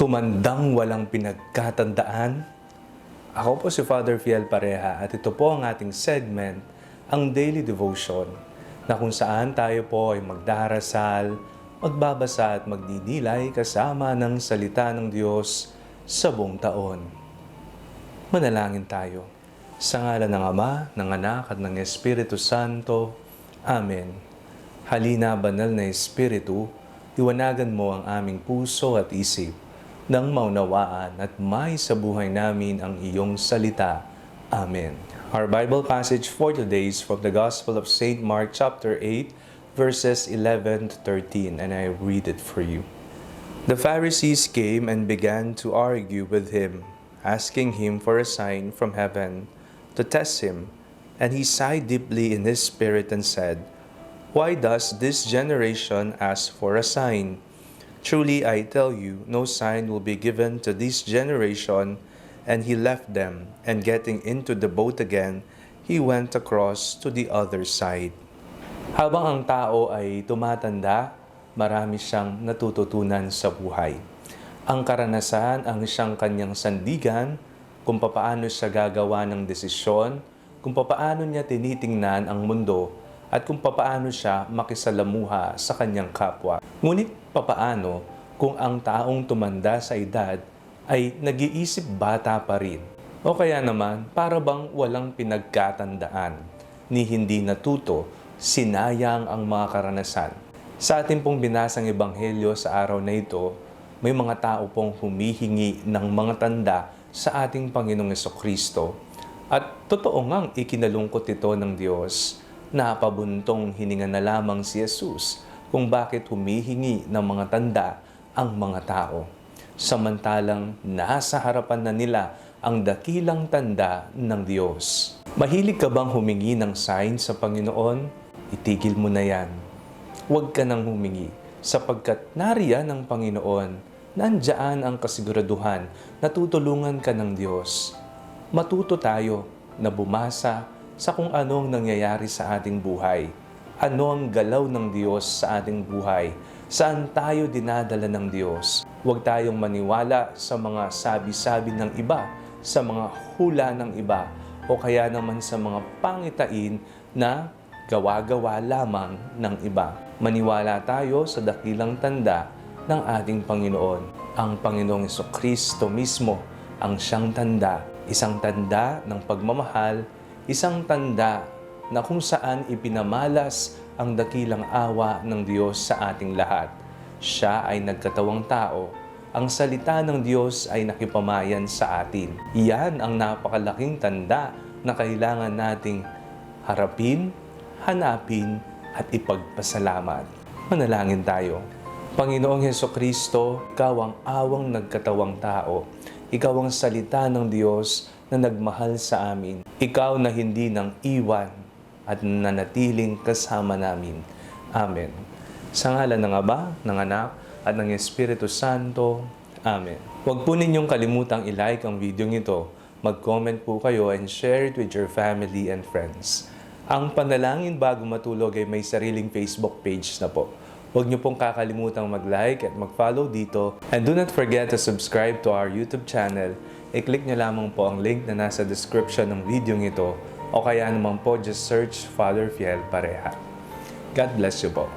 Tumandang walang pinagkatandaan. Ako po si Father Fiel Pareha at ito po ang ating segment, ang Daily Devotion, na kung saan tayo po ay magdarasal, magbabasa at magdidilay kasama ng salita ng Diyos sa buong taon. Manalangin tayo. Sa ngalan ng Ama, ng Anak at ng Espiritu Santo. Amen. Halina, banal na Espiritu, liwanagan mo ang aming puso at isip nang maunawaan at may sa buhay namin ang iyong salita. Amen. Our Bible passage for today is from the Gospel of St. Mark chapter 8, verses 11 to 13, and I read it for you. The Pharisees came and began to argue with him, asking him for a sign from heaven to test him. And he sighed deeply in his spirit and said, "Why does this generation ask for a sign? Truly I tell you, no sign will be given to this generation." And he left them, and getting into the boat again, he went across to the other side. Habang ang tao ay tumatanda, marami siyang natututunan sa buhay. Ang karanasan ang siyang kanyang sandigan, kung papaano siya gagawa ng desisyon, kung papaano niya tinitingnan ang mundo, at kung papaano siya makisalamuha sa kanyang kapwa. Ngunit papaano kung ang taong tumanda sa edad ay nag-iisip bata pa rin? O kaya naman, para bang walang pinagkatandaan, ni hindi natuto, sinayang ang mga karanasan. Sa ating pong binasang ebanghelyo sa araw na ito, may mga tao pong humihingi ng mga tanda sa ating Panginoong Jesucristo. At totoo ngang ikinalungkot ito ng Diyos. Napabuntong hininga na lamang si Jesus kung bakit humihingi ng mga tanda ang mga tao. Samantalang nasa harapan na nila ang dakilang tanda ng Diyos. Mahilig ka bang humingi ng sign sa Panginoon? Itigil mo na yan. Huwag ka nang humingi sapagkat nariyan ng Panginoon. Nandiyaan ang kasiguraduhan na tutulungan ka ng Diyos. Matuto tayo na bumasa sa kung anong nangyayari sa ating buhay. Ano ang galaw ng Diyos sa ating buhay? Saan tayo dinadala ng Diyos? Huwag tayong maniwala sa mga sabi-sabi ng iba, sa mga hula ng iba, o kaya naman sa mga pangitain na gawa-gawa lamang ng iba. Maniwala tayo sa dakilang tanda ng ating Panginoon. Ang Panginoong Jesucristo mismo ang siyang tanda, isang tanda ng pagmamahal, isang tanda na kung saan ipinamalas ang dakilang awa ng Diyos sa ating lahat. Siya ay nagkatawang tao. Ang salita ng Diyos ay nakipamayan sa atin. Iyan ang napakalaking tanda na kailangan nating harapin, hanapin, at ipagpasalamat. Manalangin tayo. Panginoong Jesucristo, Ikaw ang awang nagkatawang tao. Ikaw ang salita ng Diyos na nagmahal sa amin. Ikaw na hindi nang iwan at nanatiling kasama namin. Amen. Sa ngalan ng Ama, ng Anak, at ng Espiritu Santo. Amen. Huwag po ninyong kalimutang i-like ang video ito. Mag-comment po kayo and share it with your family and friends. Ang Panalangin Bago Matulog ay may sariling Facebook page na po. Huwag niyo pong kakalimutang mag-like at mag-follow dito. And do not forget to subscribe to our YouTube channel. I-click niyo lamang po ang link na nasa description ng video ito o kaya naman po just search Father Fiel Pareha. God bless you po.